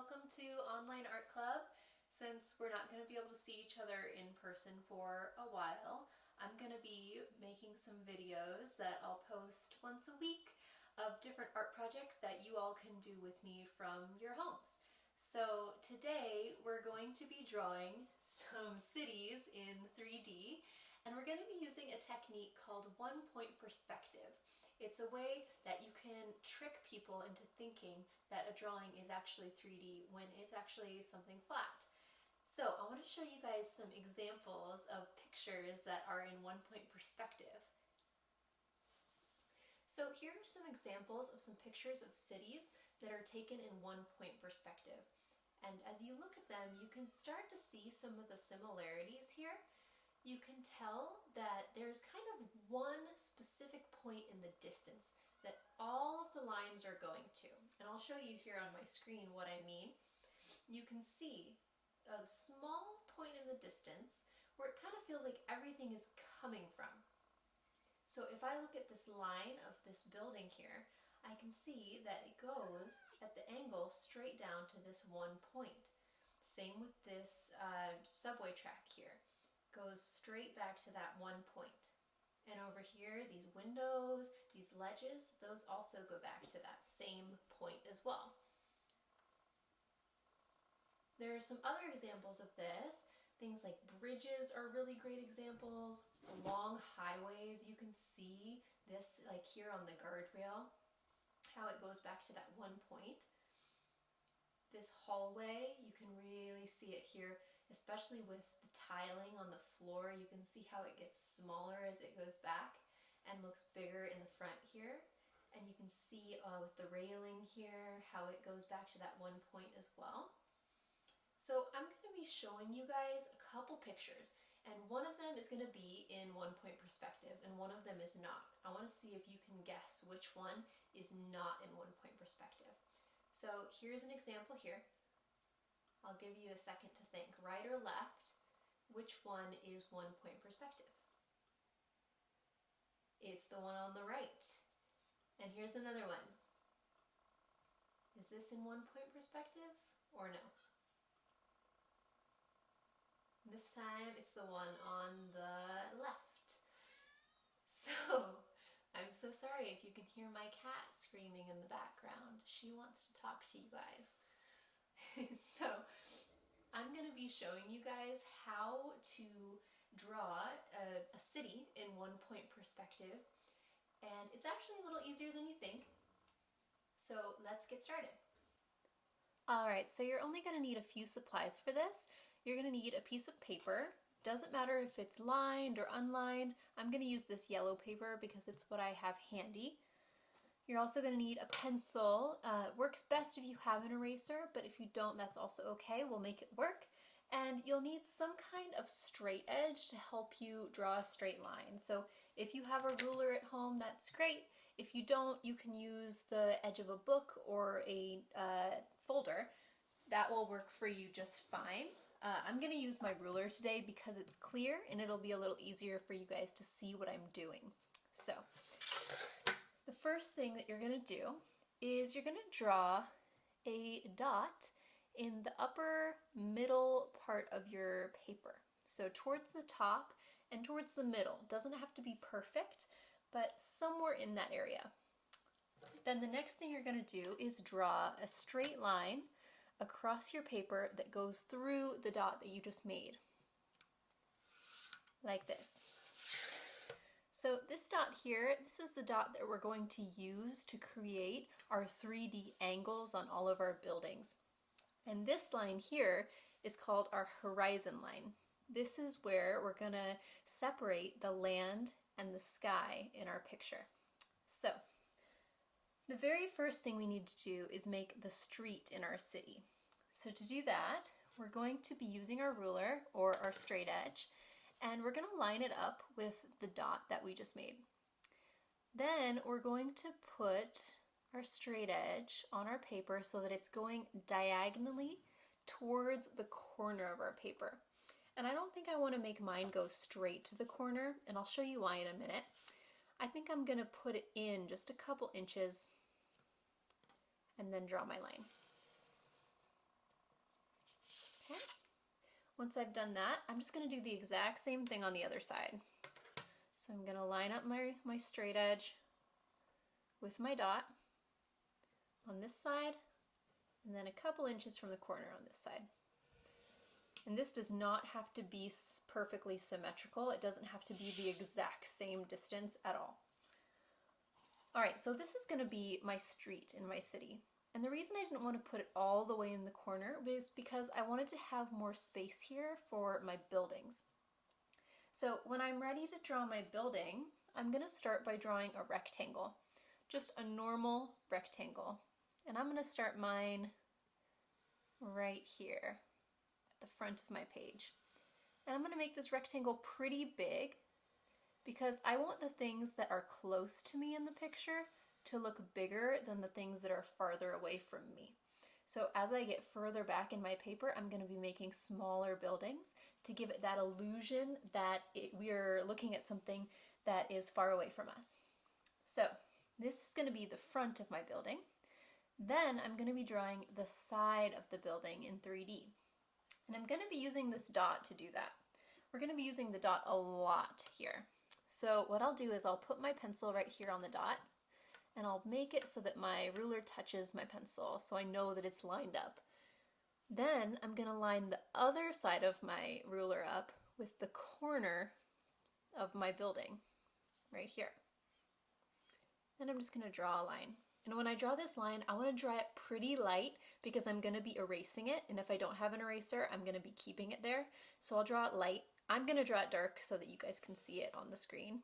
welcome to Online Art Club. Since we're not going to be able to see each other in person for a while, I'm going to be making some videos that I'll post once a week of different art projects that you all can do with me from your homes. So today we're going to be drawing some cities in 3D, and we're going to be using a technique called one-point perspective. It's a way that you can trick people into thinking that a drawing is actually 3D when it's actually something flat. So I want to show you guys some examples of pictures that are in one-point perspective. So here are some examples of some pictures of cities that are taken in one-point perspective. And as you look at them, you can start to see some of the similarities here. You can tell that there's kind of one specific point in the distance that all of the lines are going to. And I'll show you here on my screen what I mean. You can see a small point in the distance where it kind of feels like everything is coming from. So if I look at this line of this building here, I can see that it goes at the angle straight down to this one point. Same with this subway track here. Goes straight back to that one point. And over here, these windows, these ledges, those also go back to that same point as well. There are some other examples of this. Things like bridges are really great examples. Long highways, you can see this like here on the guardrail, how it goes back to that one point. This hallway, you can really see it here, especially with the tiling on the floor. You can see how it gets smaller as it goes back and looks bigger in the front here. And you can see with the railing here, how it goes back to that one point as well. So I'm going to be showing you guys a couple pictures, and one of them is going to be in one-point perspective and one of them is not. I want to see if you can guess which one is not in one-point perspective. So here's an example here. I'll give you a second to think, right or left, which one is one-point perspective? It's the one on the right. And here's another one. Is this in one-point perspective or no? This time it's the one on the left. So, I'm so sorry if you can hear my cat screaming in the background. She wants to talk to you guys. So, I'm going to be showing you guys how to draw a city in one-point perspective. And it's actually a little easier than you think. So, let's get started. Alright, so you're only going to need a few supplies for this. You're going to need a piece of paper. Doesn't matter if it's lined or unlined. I'm going to use this yellow paper because it's what I have handy. You're also going to need a pencil. Works best if you have an eraser, but if you don't, that's also okay. We'll make it work. And you'll need some kind of straight edge to help you draw a straight line. So if you have a ruler at home, that's great. If you don't, you can use the edge of a book or a folder. That will work for you just fine. I'm going to use my ruler today because it's clear and it'll be a little easier for you guys to see what I'm doing. So, the first thing that you're going to do is you're going to draw a dot in the upper middle part of your paper. So towards the top and towards the middle. Doesn't have to be perfect, but somewhere in that area. Then the next thing you're going to do is draw a straight line across your paper that goes through the dot that you just made. Like this. So this dot here, this is the dot that we're going to use to create our 3D angles on all of our buildings. And this line here is called our horizon line. This is where we're going to separate the land and the sky in our picture. So, the very first thing we need to do is make the street in our city. So to do that, we're going to be using our ruler or our straight edge, and we're going to line it up with the dot that we just made. Then we're going to put our straight edge on our paper so that it's going diagonally towards the corner of our paper. And I don't think I want to make mine go straight to the corner, and I'll show you why in a minute. I think I'm going to put it in just a couple inches and then draw my line. Once I've done that, I'm just going to do the exact same thing on the other side. So I'm going to line up my straight edge with my dot on this side, and then a couple inches from the corner on this side. And this does not have to be perfectly symmetrical. It doesn't have to be the exact same distance at all. All right, so this is going to be my street in my city. And the reason I didn't want to put it all the way in the corner was because I wanted to have more space here for my buildings. So when I'm ready to draw my building, I'm going to start by drawing a rectangle, just a normal rectangle. And I'm going to start mine right here at the front of my page. And I'm going to make this rectangle pretty big because I want the things that are close to me in the picture to look bigger than the things that are farther away from me. So as I get further back in my paper, I'm going to be making smaller buildings to give it that illusion that we are looking at something that is far away from us. So this is going to be the front of my building. Then I'm going to be drawing the side of the building in 3D. And I'm going to be using this dot to do that. We're going to be using the dot a lot here. So what I'll do is I'll put my pencil right here on the dot, and I'll make it so that my ruler touches my pencil so I know that it's lined up. Then I'm going to line the other side of my ruler up with the corner of my building right here. And I'm just going to draw a line. And when I draw this line, I want to draw it pretty light because I'm going to be erasing it. And if I don't have an eraser, I'm going to be keeping it there. So I'll draw it light. I'm going to draw it dark so that you guys can see it on the screen.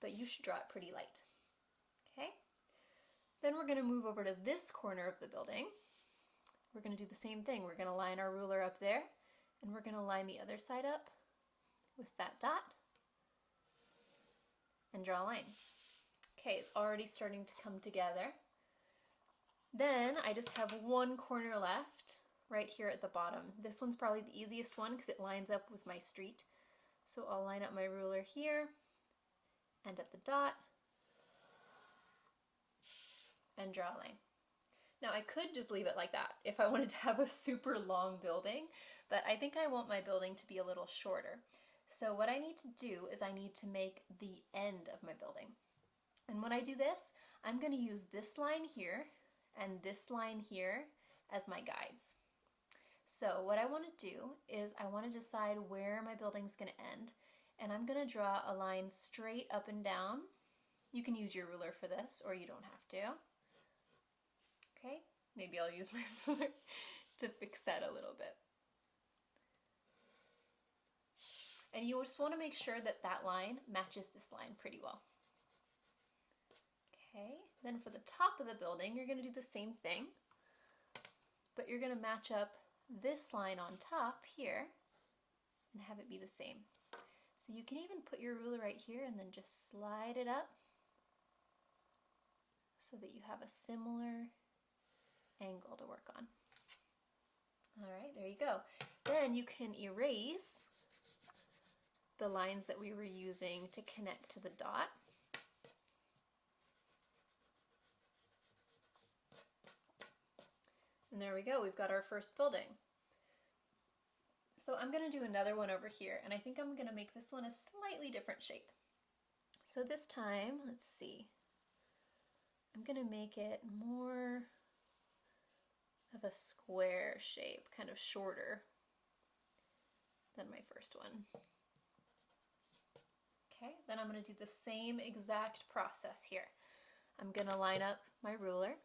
But you should draw it pretty light. Okay? Then we're going to move over to this corner of the building. We're going to do the same thing. We're going to line our ruler up there. And we're going to line the other side up with that dot. And draw a line. Okay, it's already starting to come together. Then I just have one corner left right here at the bottom. This one's probably the easiest one because it lines up with my street. So I'll line up my ruler here and at the dot and draw a line. Now I could just leave it like that if I wanted to have a super long building, but I think I want my building to be a little shorter. So what I need to do is I need to make the end of my building. And when I do this, I'm going to use this line here and this line here as my guides. So what I want to do is I want to decide where my building's going to end, and I'm going to draw a line straight up and down. You can use your ruler for this, or you don't have to. Okay, maybe I'll use my ruler to fix that a little bit. And you just want to make sure that that line matches this line pretty well. Okay, then for the top of the building, you're going to do the same thing, but you're going to match up this line on top here and have it be the same. So you can even put your ruler right here and then just slide it up so that you have a similar angle to work on. All right, there you go. Then you can erase the lines that we were using to connect to the dot. And there we go, we've got our first building. So I'm going to do another one over here, and I think I'm going to make this one a slightly different shape. So this time, let's see, I'm going to make it more of a square shape, kind of shorter than my first one. Okay, then I'm going to do the same exact process here. I'm going to line up my ruler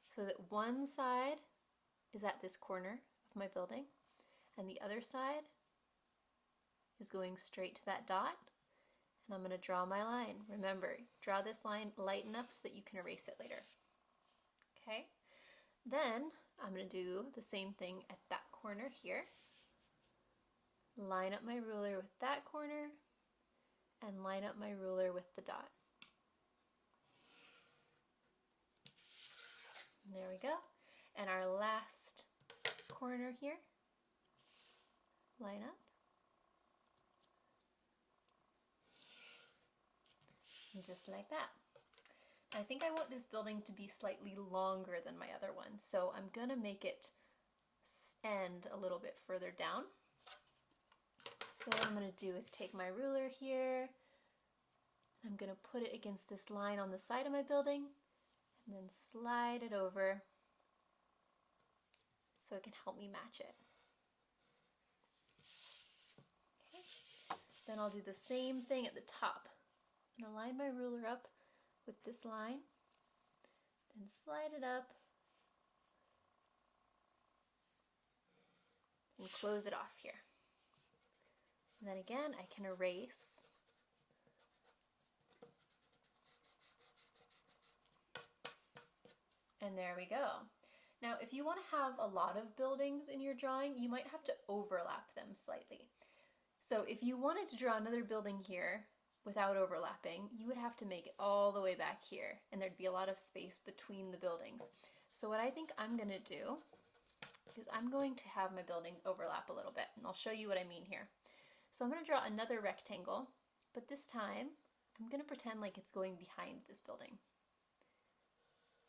so that one side is at this corner of my building, and the other side is going straight to that dot, and I'm going to draw my line. Remember, draw this line light enough so that you can erase it later. Okay, then I'm going to do the same thing at that corner here. Line up my ruler with that corner, and line up my ruler with the dot. And there we go. And our last corner here, line up. And just like that. I think I want this building to be slightly longer than my other one, so I'm going to make it end a little bit further down. So what I'm going to do is take my ruler here, I'm going to put it against this line on the side of my building, and then slide it over so it can help me match it. Okay. Then I'll do the same thing at the top. I'm going to line my ruler up with this line, then slide it up, and close it off here. And then again, I can erase. And there we go. Now, if you want to have a lot of buildings in your drawing, you might have to overlap them slightly. So if you wanted to draw another building here without overlapping, you would have to make it all the way back here, and there'd be a lot of space between the buildings. So what I think I'm going to do is I'm going to have my buildings overlap a little bit, and I'll show you what I mean here. So I'm going to draw another rectangle, but this time I'm going to pretend like it's going behind this building.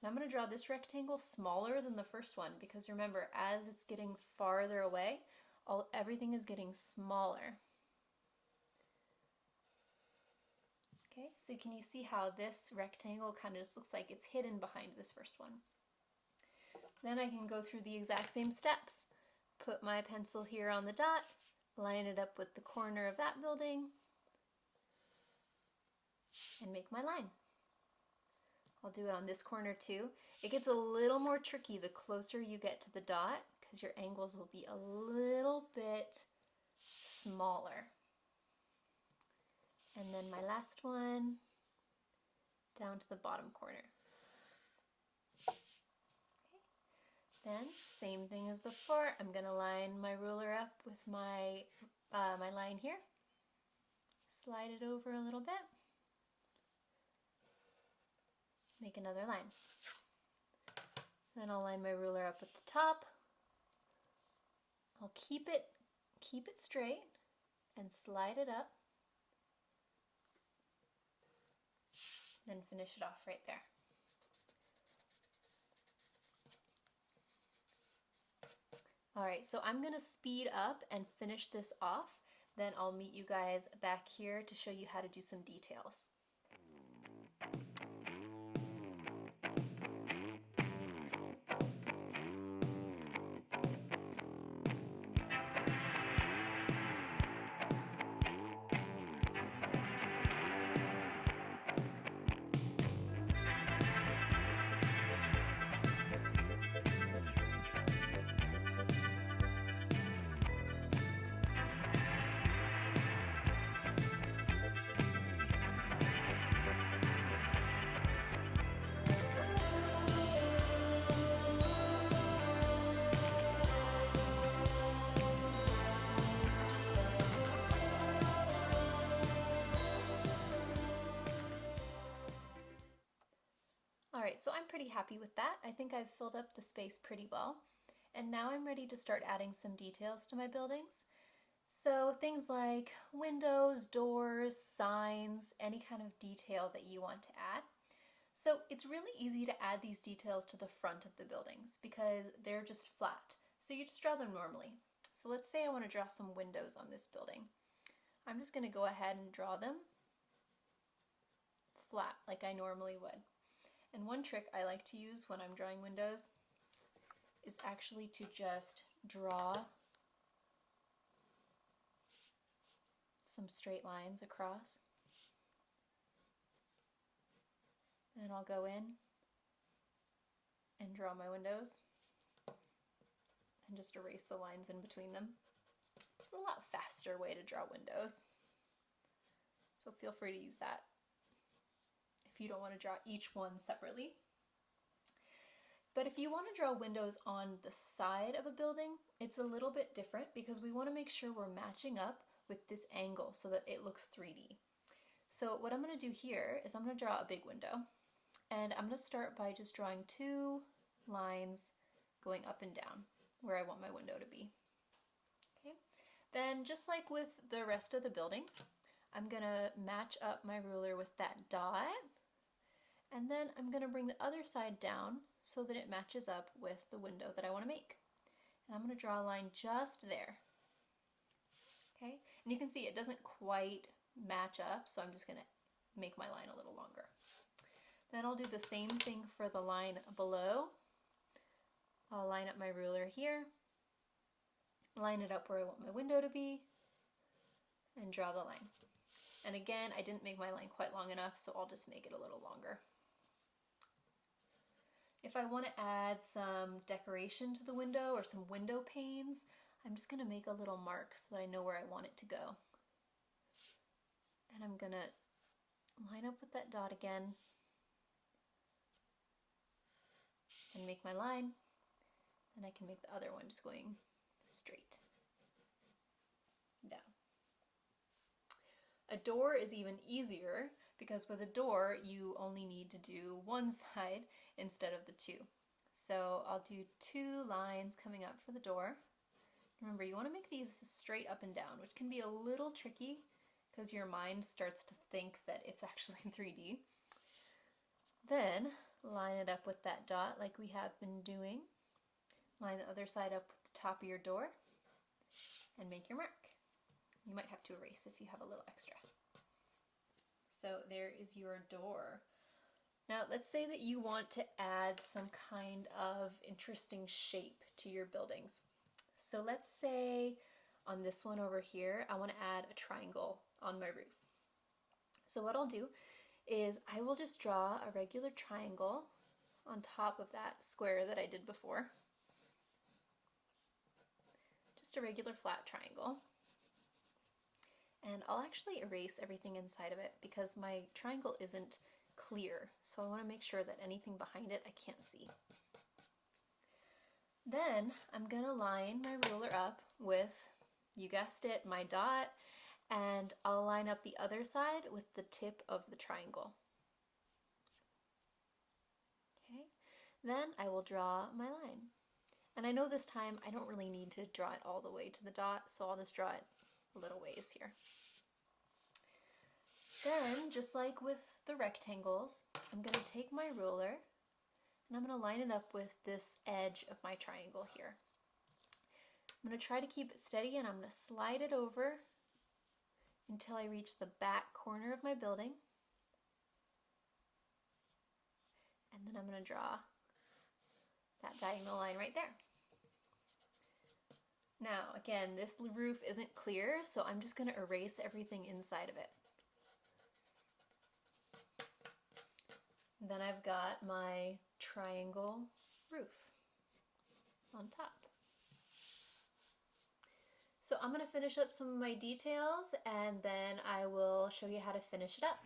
And I'm going to draw this rectangle smaller than the first one, because remember, as it's getting farther away, everything is getting smaller. Okay, so can you see how this rectangle kind of just looks like it's hidden behind this first one? Then I can go through the exact same steps. Put my pencil here on the dot, line it up with the corner of that building, and make my line. I'll do it on this corner too. It gets a little more tricky the closer you get to the dot, because your angles will be a little bit smaller. And then my last one down to the bottom corner. Okay. Then same thing as before, I'm going to line my ruler up with my line here. Slide it over a little bit. Make another line. Then I'll line my ruler up at the top. I'll keep it straight and slide it up. Then finish it off right there. All right, so I'm gonna speed up and finish this off. Then I'll meet you guys back here to show you how to do some details. Alright, so I'm pretty happy with that. I think I've filled up the space pretty well. And now I'm ready to start adding some details to my buildings. So things like windows, doors, signs, any kind of detail that you want to add. So it's really easy to add these details to the front of the buildings because they're just flat. So you just draw them normally. So let's say I want to draw some windows on this building. I'm just going to go ahead and draw them flat like I normally would. And one trick I like to use when I'm drawing windows is actually to just draw some straight lines across. Then I'll go in and draw my windows and just erase the lines in between them. It's a lot faster way to draw windows. So feel free to use that if you don't want to draw each one separately. But if you want to draw windows on the side of a building, it's a little bit different because we want to make sure we're matching up with this angle so that it looks 3D. So what I'm going to do here is I'm going to draw a big window, and I'm going to start by just drawing 2 lines going up and down where I want my window to be. Okay. Then just like with the rest of the buildings, I'm going to match up my ruler with that dot, and then I'm going to bring the other side down so that it matches up with the window that I want to make. And I'm going to draw a line just there. Okay, and you can see it doesn't quite match up, so I'm just going to make my line a little longer. Then I'll do the same thing for the line below. I'll line up my ruler here, line it up where I want my window to be, and draw the line. And again, I didn't make my line quite long enough, so I'll just make it a little longer. If I want to add some decoration to the window or some window panes, I'm just going to make a little mark so that I know where I want it to go. And I'm going to line up with that dot again and make my line. Then I can make the other one just going straight down. A door is even easier because with a door you only need to do one side instead of the two. So I'll do 2 lines coming up for the door. Remember, you want to make these straight up and down, which can be a little tricky because your mind starts to think that it's actually 3D. Then line it up with that dot like we have been doing. Line the other side up with the top of your door and make your mark. You might have to erase if you have a little extra. So there is your door. Now let's say that you want to add some kind of interesting shape to your buildings. So let's say on this one over here, I want to add a triangle on my roof. So what I'll do is I will just draw a regular triangle on top of that square that I did before. Just a regular flat triangle. And I'll actually erase everything inside of it because my triangle isn't clear. So I want to make sure that anything behind it I can't see. Then I'm going to line my ruler up with, you guessed it, my dot, and I'll line up the other side with the tip of the triangle. Okay, then I will draw my line. And I know this time I don't really need to draw it all the way to the dot, so I'll just draw it a little ways here. Then, just like with the rectangles, I'm going to take my ruler and I'm going to line it up with this edge of my triangle here. I'm going to try to keep it steady and I'm going to slide it over until I reach the back corner of my building. And then I'm going to draw that diagonal line right there. Now, again, this roof isn't clear, so I'm just going to erase everything inside of it. Then I've got my triangle roof on top. So I'm going to finish up some of my details and then I will show you how to finish it up.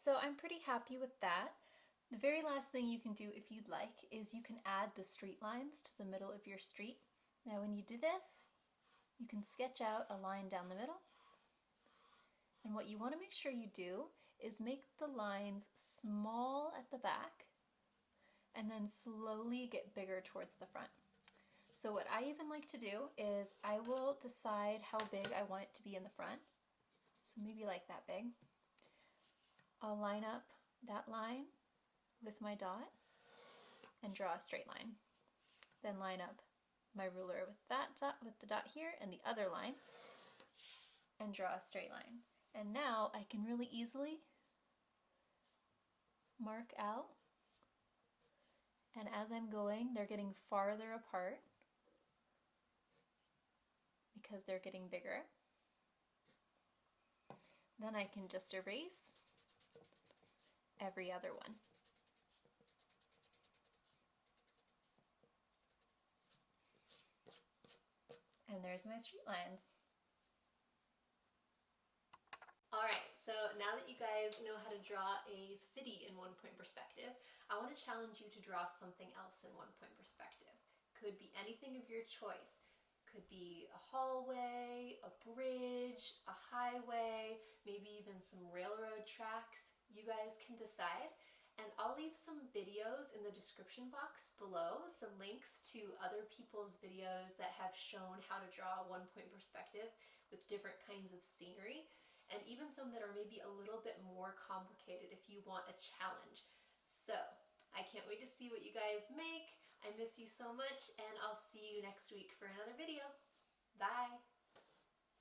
So I'm pretty happy with that. The very last thing you can do if you'd like is you can add the street lines to the middle of your street. Now when you do this, you can sketch out a line down the middle. And what you want to make sure you do is make the lines small at the back and then slowly get bigger towards the front. So what I even like to do is I will decide how big I want it to be in the front. So maybe like that big. I'll line up that line with my dot and draw a straight line. Then line up my ruler with that dot, with the dot here, and the other line, and draw a straight line. And now I can really easily mark out, and as I'm going, they're getting farther apart because they're getting bigger. Then I can just erase every other one. And there's my street lines. Alright, so now that you guys know how to draw a city in one-point perspective, I want to challenge you to draw something else in one-point perspective. Could be anything of your choice. Could be a hallway, a bridge, a highway, maybe even some railroad tracks. You guys can decide. And I'll leave some videos in the description box below, some links to other people's videos that have shown how to draw a one-point perspective with different kinds of scenery, and even some that are maybe a little bit more complicated if you want a challenge. So, I can't wait to see what you guys make. I miss you so much, and I'll see you next week for another video.